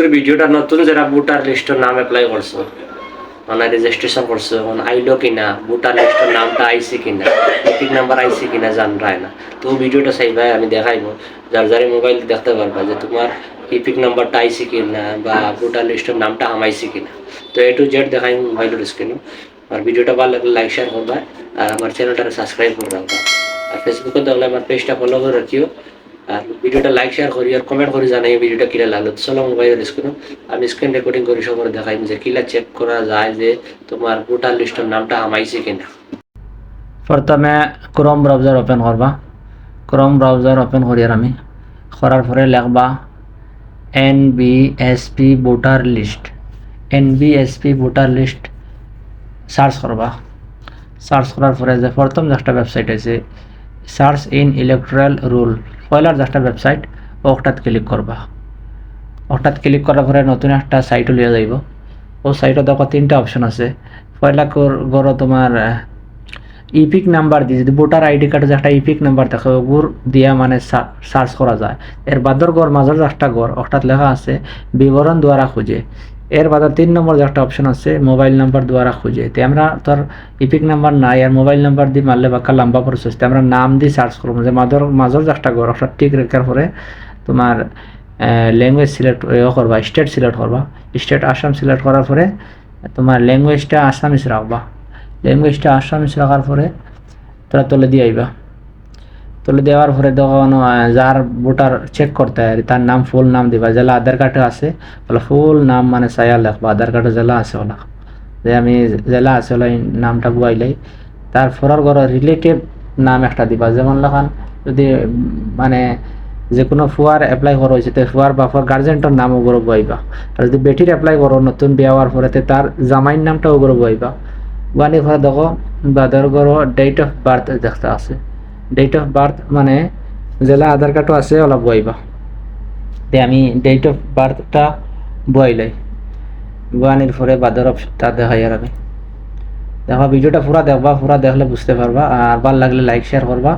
আজকের ভিডিওটা নতুন যারা ভোটার লিস্টের নাম অ্যাপ্লাই করছো মানে রেজিস্ট্রেশন করছো এখন আইলো কিনা ভোটার লিস্টের নামটা আইসি কিনা ইপিক নাম্বার আইসি কিনা জানরায় না তো ভিডিওটা চাইবা আমি দেখাইবো যার যারে মোবাইল দেখতে পারবা যে তোমার ইপিক নাম্বারটা আইসি কিনা বা ভোটার লিস্টের নামটা আমাইসি কিনা তো এ টু জেড দেখাই মোবাইলের স্ক্রিনে আর ভিডিওটা ভালো লাগলে লাইক শেয়ার করবা আর আমার চ্যানেলটা সাবস্ক্রাইব করে রাখবা আর ফেসবুকে দেখলে আমার পেজটা ফলো করে রাখিও আর ভিডিওটা লাইক শেয়ার করি আর কমেন্ট করে জানাই ভিডিওটা কিলা লাগলো চলো মোবাইলের স্ক্রিনে আমি স্ক্রিন রেকর্ডিং করে সবার দেখাই যে কিলা চেক করা যায় যে তোমার ভোটার লিস্টের নামটা আমাইছে কিনা। প্রথমে ক্রোম ব্রাউজার ওপেন করবা। ক্রোম ব্রাউজার ওপেন করি আর আমি করার পরে লিখবা NBSP voter list. NBSP voter list search করবা। সার্চ করার পরে যে প্রথম যে একটা ওয়েবসাইট আছে সার্চ ইন ইলেকট্রাল রুল পয়লার যে একটা ওয়েবসাইট ওটাত ক্লিক করবা। ওটাত ক্লিক করার পরে নতুন একটা সাইটও লিয়ে যাইব। ও সাইটে দেখো তিনটা অপশন আছে। পয়লা করো তোমার ইপিক নাম্বার দিয়ে যদি ভোটার আইডি কার্ডে যে একটা ইপিক নাম্বার থাকে ওগুর দিয়া মানে সার্চ করা যায়। এর বাদর গড় মাঝের যে একটা গড় ওটাত লেখা আছে বিবরণ দ্বারা খুঁজে। এর বাদে 3 নম্বর যে একটা অপশন আছে মোবাইল নাম্বার দ্বারা খুঁজে। তো আমরা তোর ইপিক নাম্বার নাই আর মোবাইল নাম্বার দিয়ে মারলে বাক্কা লম্বা প্রসেস আমরা নাম দিয়ে সার্চ করবো যে মাঝের যে একটা গড় ওটা ঠিক রেখার পরে তোমার ল্যাঙ্গুয়েজ সিলেক্ট করবা, স্টেট সিলেক্ট করবা। স্টেট আসাম সিলেক্ট করার পরে তোমার ল্যাঙ্গুয়েজটা আসামিস রাখবা। ল্যাঙ্গুয়েজটা আসামিস রাখার পরে তোরা তুলে দিয়ে আইবা। তুলে দেওয়ার পরে তখন যার ভোটার চেক করতে হয় তার নাম ফুল নাম দিবা। জেলা আধার কার্ডে আছে বলে ফুল নাম মানে সায়া লেখবা। আধার কার্ডে জেলা আছে ওলা যে আমি জেলা আছে ওলা নামটা বুয়াইলাই। তারপর রিলেটিভ নাম একটা দিবা। যেমন লেখান যদি মানে যে কোনো ফুয়ার এপ্লাই করা হয়েছে তো ফুয়ার বা ফুয়ার গার্জেন্টের নাম ওগুলো বইবা। আর যদি বেটির এপ্লাই করো নতুন বিয়া হওয়ার পরে তার জামাইর নামটা ওগুলো বইবা। ওয়ানি ঘরে দেখো বাদর গড়ো ডেট অফ বার্থ দেখতে আছে। ডেট অফ বার্থ মানে জেলা আধার কার্ডও আছে ওলা বইবা। তে আমি ডেট অফ বার্থটা বইলাই। ওয়ানির পরে বাদর তা দেখাই আর আমি দেখো ভিডিওটা পুরা দেখবা। পুরা দেখলে বুঝতে পারবা আর ভালো লাগলে লাইক শেয়ার করবা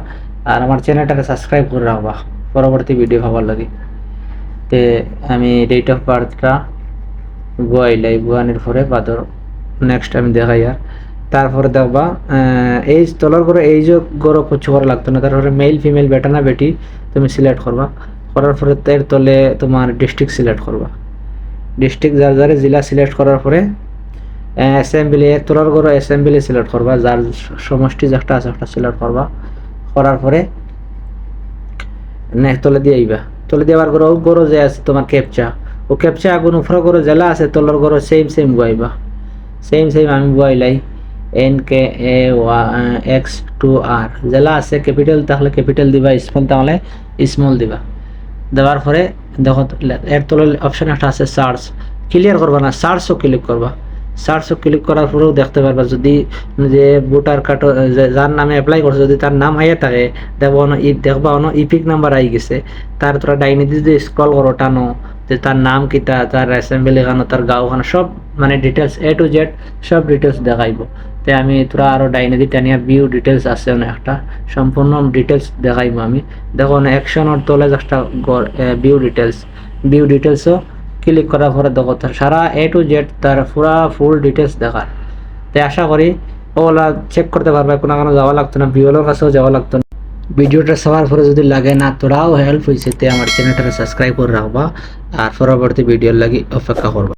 আর আমার চ্যানেলটাকে সাবস্ক্রাইব করে রাখবা পরবর্তী ভিডিও পাওয়ার লাগে। তে আমি ডেট অফ বার্থটা বইলাই। বয়ানির পরে বাদর নেক্সট আমি দেখাই আর তারপরে দেখবা এইজ তলর করে এইজ গড়ো কিছু করা লাগতো না। তারপরে মেল ফিমেল বেটা না বেটি তুমি সিলেক্ট করবা। করার পরে এর তলে তোমার ডিস্ট্রিক্ট সিলেক্ট করবা। ডিস্ট্রিক্ট যার যারে জেলা সিলেক্ট করার পরে অ্যাসেম্বলি তলর গড়ো অ্যাসেম্বলি সিলেক্ট করবা। যার সমষ্টি যেটা আছে একটা সিলেক্ট করবা। করার পরে তলে দিয়ে আইবা। তলে দেওয়ার গড়ো যে আছে তোমার ক্যাপচা ও ক্যাপচা আগুন উপরে গড়ো জেলা আছে তলর গড়ো সেম গুয়াইবা। সেম আমি বুয়াইলাই NKAX2R জেলা আছে ক্যাপিটাল তাহলে ক্যাপিটাল দিবা, স্মল তাহলে স্মল দিবা। দেওয়ার পরে দেখো এর তলে অপশন একটা আছে সার্চ। ক্লিয়ার করবা না সার্চও ক্লিক করবা। সার্চও ক্লিক করার পরেও দেখতে পারবা যদি যে ভোটার কার্ড যার নামে অ্যাপ্লাই করছে যদি তার নাম আইয়া থাকে দেখবা ইপিক নাম্বার আই গেছে। তার তোরা ডাইনি দিয়ে যদি স্ক্রল করো টানো যে তার নাম কিতা তার অ্যাসেম্বলি খানো তার গাঁও খানো সব মানে ডিটেলস A to Z সব ডিটেলস দেখাইব। তাই আমি তোরা আরও ডাইনি দিয়ে টানিয়া ভিউ ডিটেলস আছে একটা সম্পূর্ণ ডিটেলস দেখাইব আমি। দেখো অ্যাকশনের তলে একটা ভিউ ডিটেলসও ক্লিক করার পরে দেখো তার সারা A to Z তার পুরা ফুল ডিটেলস দেখার। তাই আশা করি ওগুলা চেক করতে পারবে কোনো যাওয়া লাগতো না, ভিওলোর কাছেও যাওয়া লাগতো না। ভিডিওটা সবার পরে যদি লাগে না তোরাও হেল্প হয়েছে তে আমার চ্যানেলটা সাবস্ক্রাইব করে রাখবা আর পরবর্তী ভিডিওর লাগি অপেক্ষা করবা।